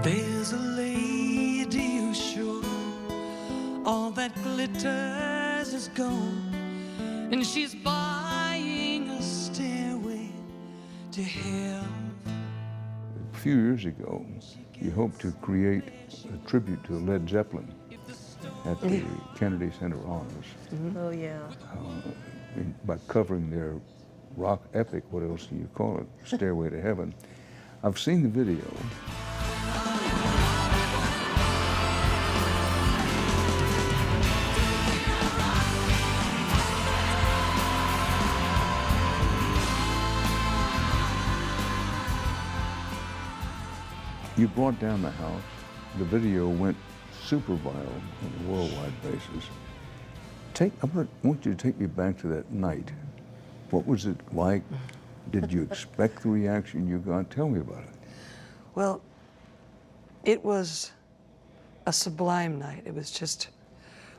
There's a lady who's sure all that glitters is gold, and she's buying a stairway to hell. A few years ago, you hoped to create a tribute to Led Zeppelin at the Kennedy Center Honors. Oh, yeah. By covering their rock epic, what else do you call it, Stairway to Heaven. I've seen the video. You brought down the house. The video went super viral on a worldwide basis. I want you to take me back to that night. What was it like? Did you expect the reaction you got? Tell me about it. Well, it was a sublime night. It was just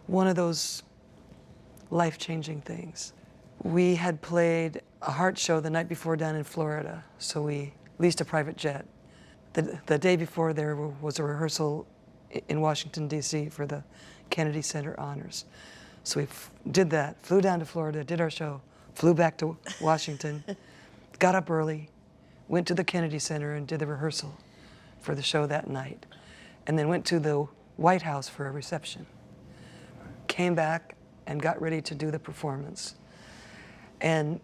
one of those life-changing things. We had played a Heart show the night before down in Florida, so we leased a private jet. The day before there was a rehearsal in Washington, D.C. for the Kennedy Center Honors. So we did that, flew down to Florida, did our show, flew back to Washington, got up early, went to the Kennedy Center and did the rehearsal for the show that night, and then went to the White House for a reception. Came back and got ready to do the performance. And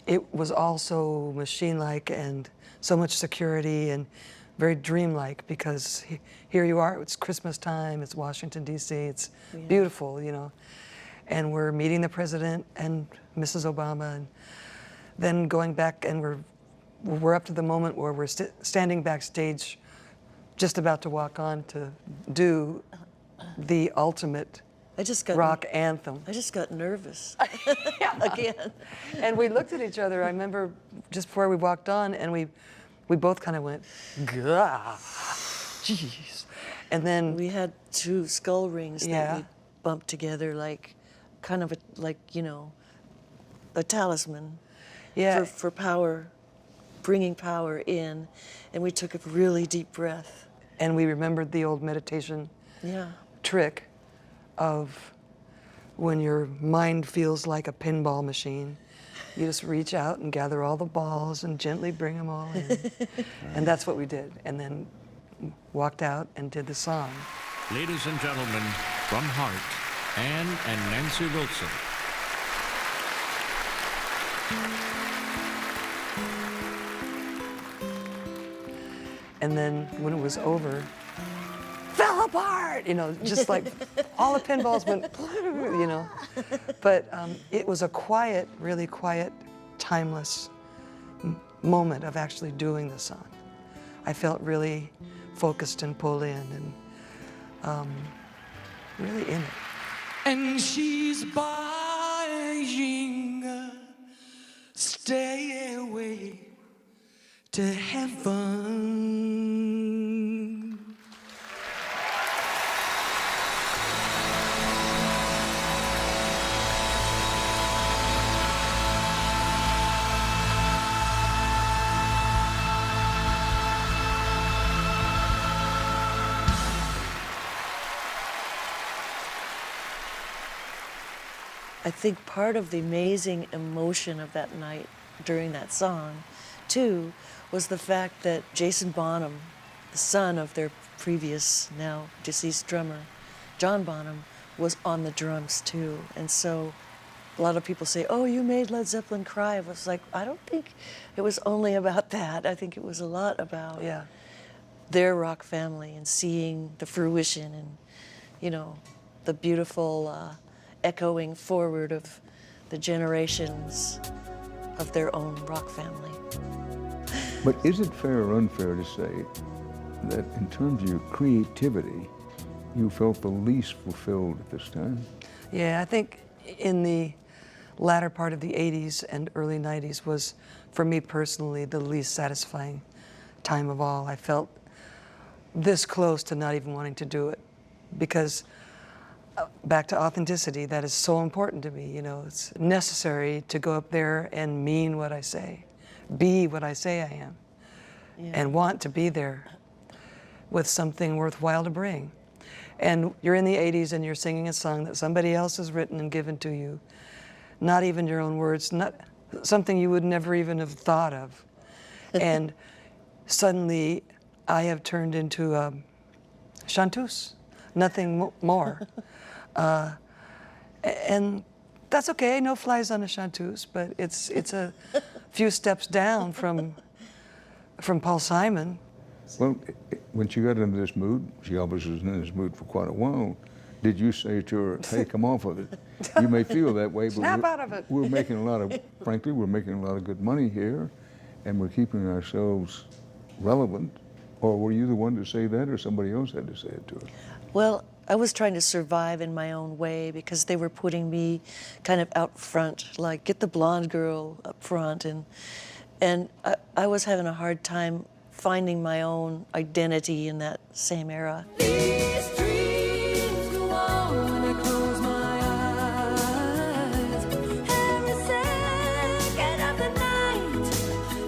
it was also machine-like and so much security and very dreamlike, because here you are, it's Christmas time, it's Washington, D.C., it's beautiful, you know. And we're meeting the president and Mrs. Obama, and then going back, and we're up to the moment where we're standing backstage, just about to walk on to do the ultimate rock anthem. I just got nervous again. And we looked at each other, I remember just before we walked on, and we both kind of went, gah, jeez. And then we had two skull rings that we bumped together, like kind of a talisman for power, bringing power in. And we took a really deep breath. And we remembered the old meditation trick of when your mind feels like a pinball machine, you just reach out and gather all the balls and gently bring them all in. And that's what we did. And then walked out and did the song. Ladies and gentlemen, from Heart, Ann and Nancy Wilson. And then when it was over, fell apart, you know, just like all the pinballs went, you know. But it was a quiet, really quiet, timeless moment of actually doing the song. I felt really focused and pulled in and really in it. And she's buying a stairway to heaven. I think part of the amazing emotion of that night during that song, too, was the fact that Jason Bonham, the son of their previous, now deceased drummer, John Bonham, was on the drums, too. And so a lot of people say, oh, you made Led Zeppelin cry. I was like, I don't think it was only about that. I think it was a lot about their rock family and seeing the fruition and, you know, the beautiful echoing forward of the generations of their own rock family. But is it fair or unfair to say that in terms of your creativity, you felt the least fulfilled at this time? Yeah, I think in the latter part of the 80s and early 90s was, for me personally, the least satisfying time of all. I felt this close to not even wanting to do it, because back to authenticity, that is so important to me. You know, it's necessary to go up there and mean what I say, be what I say I am, and want to be there. with something worthwhile to bring. And you're in the 80s and you're singing a song that somebody else has written and given to you, not even your own words, not something you would never even have thought of. And suddenly I have turned into a chanteuse, nothing more. And that's okay, no flies on a chanteuse, but it's a few steps down from Paul Simon. Well, when she got into this mood, she obviously was in this mood for quite a while. Did you say to her, hey, come off of it? You may feel that way, but Snap out of it. We're making a lot of, frankly, we're making a lot of good money here, and we're keeping ourselves relevant. Or were you the one to say that, or somebody else had to say it to her? Well, I was trying to survive in my own way because they were putting me kind of out front, like get the blonde girl up front, and I was having a hard time finding my own identity in that same era. These dreams go on when I close my eyes. Every second of the night,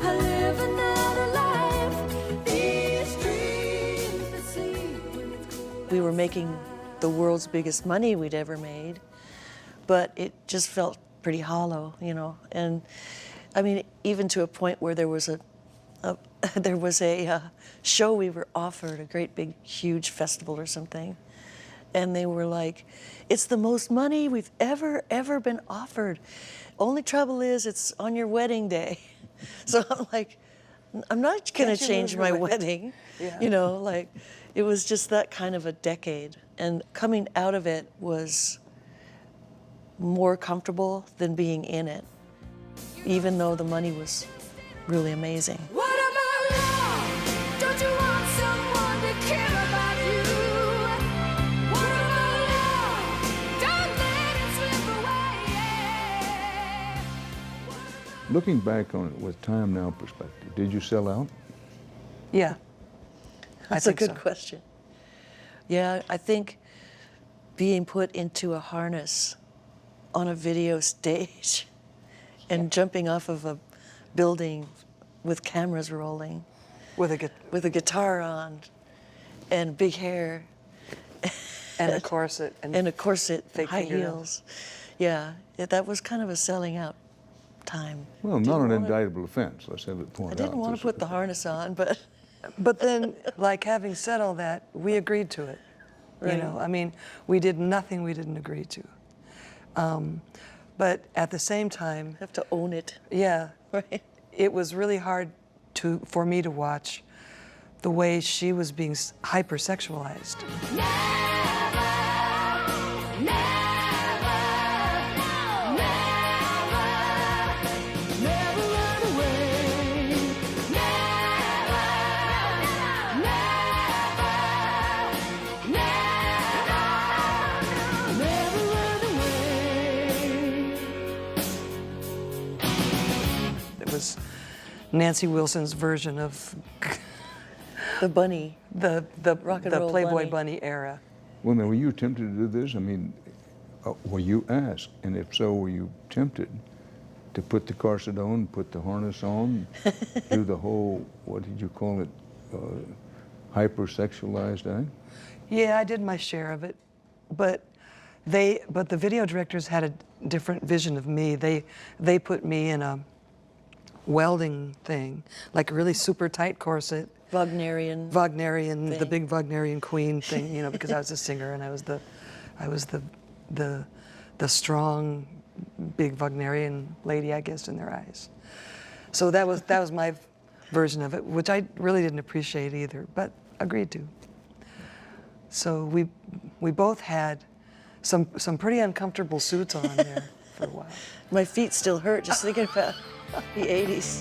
I live another life. These dreams that sleep when it's cold. We were making the world's biggest money we'd ever made, but it just felt pretty hollow, you know. And I mean, even to a point where there was a show we were offered, a great big huge festival or something, and they were like, it's the most money we've ever been offered. Only trouble is it's on your wedding day. So I'm like, I'm not gonna change my wedding. Yeah. You know, like it was just that kind of a decade, and coming out of it was more comfortable than being in it, even though the money was really amazing. What about love? Don't you want someone to care about you? What about love? Don't let it slip away. Looking back on it with time now perspective, did you sell out? Yeah. That's a good question. Yeah, I think being put into a harness on a video stage and jumping off of a building with cameras rolling, with a guitar on, and big hair, and a corset, and a corset, fake high fingernails. heels. Yeah, that was kind of a selling out time. Well, not an indictable offense, let's have it pointed I out. didn't want to put the harness on, but But then, like, having said all that, we agreed to it. Right. You know, I mean, we did nothing we didn't agree to. But at the same time, have to own it. yeah, Right. it was really hard for me to watch the way she was being hypersexualized. It was Nancy Wilson's version of The bunny. the Rock and the roll Playboy bunny. bunny era. Well, now, were you tempted to do this? I mean, were you asked, and if so, were you tempted to put the corset on, put the harness on, do the whole, what did you call it, hypersexualized act? Yeah, I did my share of it, but the video directors had a different vision of me. They put me in a welding thing, like a really super tight corset. Wagnerian. The big Wagnerian queen thing, you know, because I was a singer and I was the strong, big Wagnerian lady, I guess, in their eyes. So that was my version of it, which I really didn't appreciate either, but agreed to. So we both had some pretty uncomfortable suits on there for a while. My feet still hurt just thinking about the 80s.